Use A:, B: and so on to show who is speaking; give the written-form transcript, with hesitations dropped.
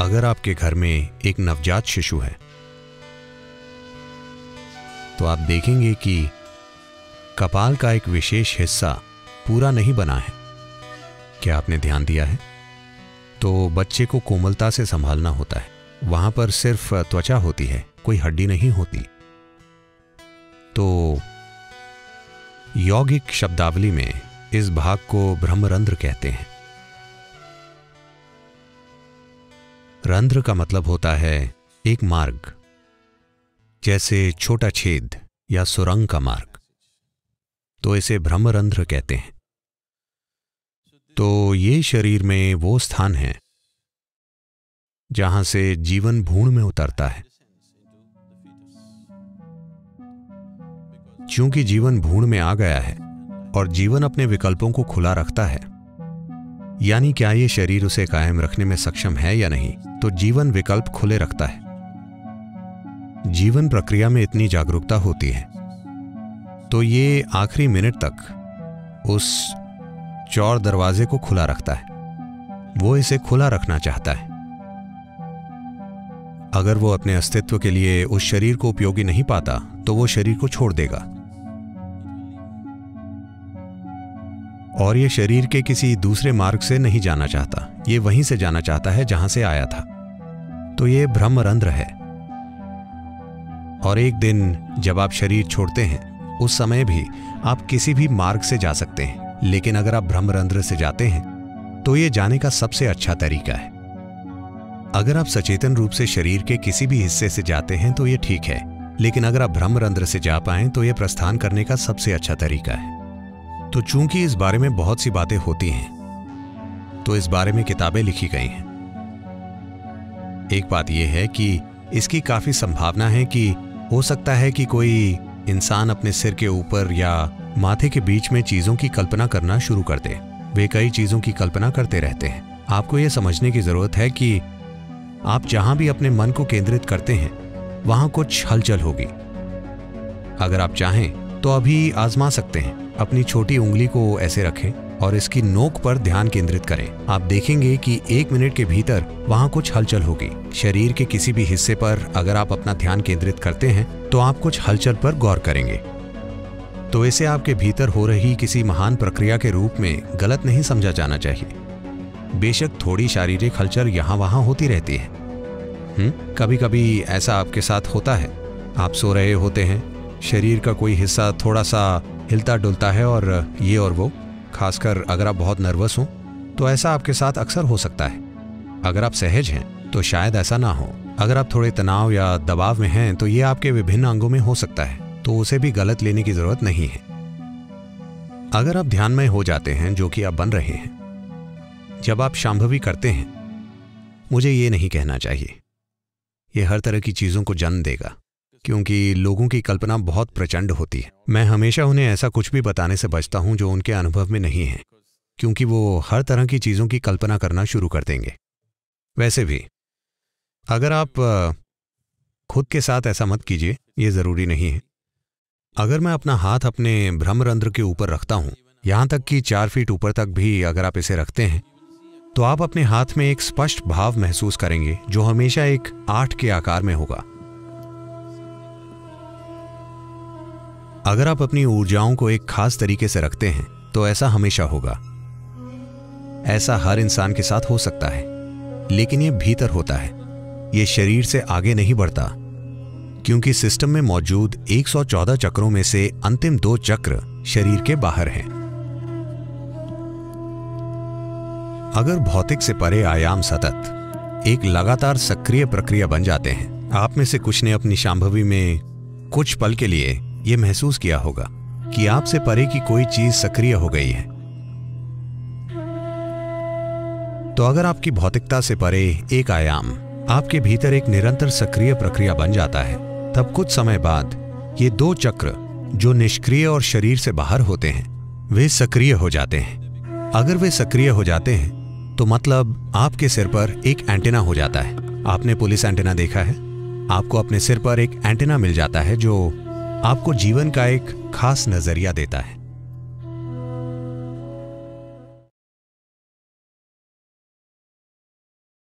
A: अगर आपके घर में एक नवजात शिशु है तो आप देखेंगे कि कपाल का एक विशेष हिस्सा पूरा नहीं बना है। क्या आपने ध्यान दिया है? तो बच्चे को कोमलता से संभालना होता है। वहां पर सिर्फ त्वचा होती है, कोई हड्डी नहीं होती। तो यौगिक शब्दावली में इस भाग को ब्रह्मरंध्र कहते हैं। रंध्र का मतलब होता है एक मार्ग, जैसे छोटा छेद या सुरंग का मार्ग, तो इसे ब्रह्मरंध्र कहते हैं। तो ये शरीर में वो स्थान है जहां से जीवन भ्रूण में उतरता है। क्योंकि जीवन भ्रूण में आ गया है और जीवन अपने विकल्पों को खुला रखता है, यानी क्या ये शरीर उसे कायम रखने में सक्षम है या नहीं, तो जीवन विकल्प खुले रखता है। जीवन प्रक्रिया में इतनी जागरूकता होती है तो ये आखिरी मिनट तक उस चौर दरवाजे को खुला रखता है। वो इसे खुला रखना चाहता है। अगर वो अपने अस्तित्व के लिए उस शरीर को उपयोगी नहीं पाता तो वो शरीर को छोड़ देगा। और ये शरीर के किसी दूसरे मार्ग से नहीं जाना चाहता, ये वहीं से जाना चाहता है जहां से आया था। तो ये ब्रह्मरंध्र है। और एक दिन जब आप शरीर छोड़ते हैं उस समय भी आप किसी भी मार्ग से जा सकते हैं, लेकिन अगर आप ब्रह्मरंध्र से जाते हैं तो ये जाने का सबसे अच्छा तरीका है। अगर आप सचेतन रूप से शरीर के किसी भी हिस्से से जाते हैं तो ये ठीक है, लेकिन अगर आप ब्रह्मरंध्र से जा पाएं तो ये प्रस्थान करने का सबसे अच्छा तरीका है। तो चूंकि इस बारे में बहुत सी बातें होती हैं तो इस बारे में किताबें लिखी गई हैं। एक बात यह है कि इसकी काफी संभावना है कि हो सकता है कि कोई इंसान अपने सिर के ऊपर या माथे के बीच में चीजों की कल्पना करना शुरू कर दे। वे कई चीजों की कल्पना करते रहते हैं। आपको यह समझने की जरूरत है कि आप जहां भी अपने मन को केंद्रित करते हैं वहां कुछ हलचल होगी। अगर आप चाहें तो अभी आजमा सकते हैं। अपनी छोटी उंगली को ऐसे रखें और इसकी नोक पर ध्यान केंद्रित करें। आप देखेंगे कि 1 मिनट के भीतर वहां कुछ हलचल होगी। शरीर के किसी भी हिस्से पर अगर आप अपना ध्यान केंद्रित करते हैं तो आप कुछ हलचल पर गौर करेंगे। तो इसे आपके भीतर हो रही किसी महान प्रक्रिया के रूप में गलत नहीं समझा जाना चाहिए। बेशक थोड़ी शारीरिक हलचल यहाँ वहां होती रहती है। कभी कभी ऐसा आपके साथ होता है। आप सो रहे होते हैं, शरीर का कोई हिस्सा थोड़ा सा हिलता डुलता है और ये और वो। खासकर अगर आप बहुत नर्वस हो तो ऐसा आपके साथ अक्सर हो सकता है। अगर आप सहज हैं तो शायद ऐसा ना हो। अगर आप थोड़े तनाव या दबाव में हैं तो ये आपके विभिन्न अंगों में हो सकता है, तो उसे भी गलत लेने की जरूरत नहीं है। अगर आप ध्यानमय हो जाते हैं, जो कि आप बन रहे हैं, जब आप शांभवी करते हैं, मुझे ये नहीं कहना चाहिए ये हर तरह की चीजों को जन्म देगा, क्योंकि लोगों की कल्पना बहुत प्रचंड होती है। मैं हमेशा उन्हें ऐसा कुछ भी बताने से बचता हूं जो उनके अनुभव में नहीं है, क्योंकि वो हर तरह की चीजों की कल्पना करना शुरू कर देंगे। वैसे भी अगर आप खुद के साथ ऐसा मत कीजिए, ये जरूरी नहीं है। अगर मैं अपना हाथ अपने ब्रह्मरंध्र के ऊपर रखता हूं, यहां तक कि 4 फीट ऊपर तक भी अगर आप इसे रखते हैं, तो आप अपने हाथ में एक स्पष्ट भाव महसूस करेंगे जो हमेशा एक 8 के आकार में होगा। अगर आप अपनी ऊर्जाओं को एक खास तरीके से रखते हैं तो ऐसा हमेशा होगा। ऐसा हर इंसान के साथ हो सकता है, लेकिन यह भीतर होता है। यह शरीर से आगे नहीं बढ़ता, क्योंकि सिस्टम में मौजूद 114 चक्रों में से अंतिम 2 चक्र शरीर के बाहर हैं। अगर भौतिक से परे आयाम सतत एक लगातार सक्रिय प्रक्रिया बन जाते हैं, आप में से कुछ ने अपनी शांभवी में कुछ पल के लिए यह महसूस किया होगा कि आपसे परे की कोई चीज सक्रिय हो गई है। तो अगर आपकी भौतिकता से परे एक आयाम आपके भीतर एक निरंतर सक्रिय प्रक्रिया बन जाता है, तब कुछ समय बाद ये 2 चक्र जो निष्क्रिय और शरीर से बाहर होते हैं, वे सक्रिय हो जाते हैं। अगर वे सक्रिय हो जाते हैं तो मतलब आपके सिर पर एक एंटेना हो जाता है। आपने पुलिस एंटेना देखा है? आपको अपने सिर पर एक एंटेना मिल जाता है जो आपको जीवन का एक खास नजरिया देता है।